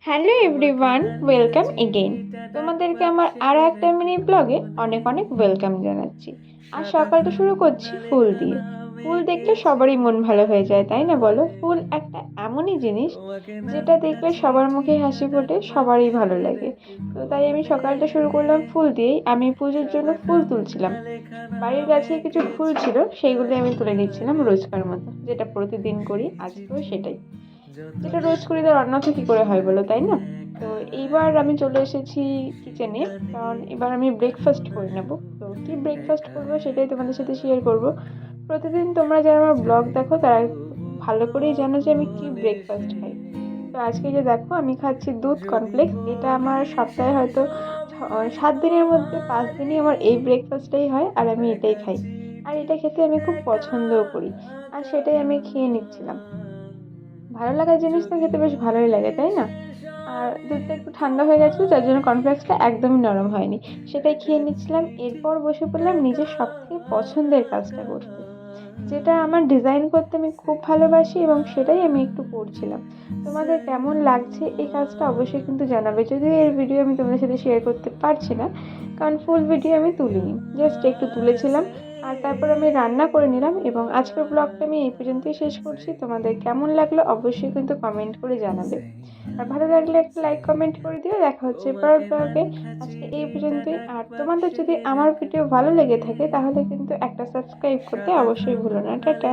Hello everyone, welcome again. তোমাদেরকে আমার আরও একটা মিনি ব্লগে অনেক অনেক ওয়েলকাম জানাচ্ছি। আর সকালটা শুরু করছি ফুল দিয়ে। ফুল দেখলে সবারই মন ভালো হয়ে যায়, তাই না বলো? ফুল একটা এমনই জিনিস যেটা দেখলে সবার মুখে হাসি ফোটে, সবারই ভালো লাগে। তো তাই আমি সকালটা শুরু করলাম ফুল দিয়েই। আমি পুজোর জন্য ফুল তুলছিলাম। বাড়ির কাছে কিছু ফুল ছিল, সেইগুলো আমি তুলে নিচ্ছিলাম রোজকার মতো, যেটা প্রতিদিন করি, আজকেও সেটাই। যেটা রোজ করি তার অন্যথা কি করে হয় বলো, তাই না? তো এইবার আমি চলে এসেছি কিচেনে, কারণ এবার আমি ব্রেকফাস্ট করে নেব। তো কি ব্রেকফাস্ট করবো সেটাই তোমাদের সাথে শেয়ার করব। প্রতিদিন তোমরা যারা আমার ব্লগ দেখো তারা ভালো করেই জানো যে আমি কি ব্রেকফাস্ট খাই। তো আজকে যে দেখো আমি খাচ্ছি দুধ কর্নফ্লেক্স। এটা আমার সপ্তাহে হয়তো 7 দিনের মধ্যে 5 দিনই আমার এই ব্রেকফাস্টটাই হয়, আর আমি এটাই খাই। আর এটা খেতে আমি খুব পছন্দও করি, আর সেটাই আমি খেয়ে নিচ্ছিলাম। ভালো লাগার জিনিস তো খেতে বেশ ভালোই লাগে, তাই না? আর দুধটা একটু ঠান্ডা হয়ে গেছিল, যার জন্য কর্নফ্লেক্সটা একদমই নরম হয়নি। সেটাই খেয়ে নিচ্ছিলাম। এরপর বসে পড়লাম নিজের সব থেকে পছন্দের কাজটা করতে, যেটা আমার ডিজাইন করতে আমি খুব ভালোবাসি, এবং সেটাই আমি একটু করছিলাম। তোমাদের কেমন লাগছে এই কাজটা অবশ্যই কিন্তু জানাবে। যদিও এর ভিডিও আমি তোমাদের সাথে শেয়ার করতে পারছি না, কারণ ফুল ভিডিও আমি তুলিনি, জাস্ট একটু তুলেছিলাম। আর তারপর আমি রান্না করে নিলাম, এবং আজকের ব্লগটা আমি এই পর্যন্তই শেষ করছি। তোমাদের কেমন লাগলো অবশ্যই কিন্তু কমেন্ট করে জানাবে। আর ভালো লাগলে একটা লাইক কমেন্ট করে দিও। দেখা হচ্ছে পরের ব্লগে। আজকে এই পর্যন্তই। আর তোমাদের যদি আমার ভিডিও ভালো লেগে থাকে তাহলে কিন্তু একটা সাবস্ক্রাইব করতে অবশ্যই ভুলো না। টাটা।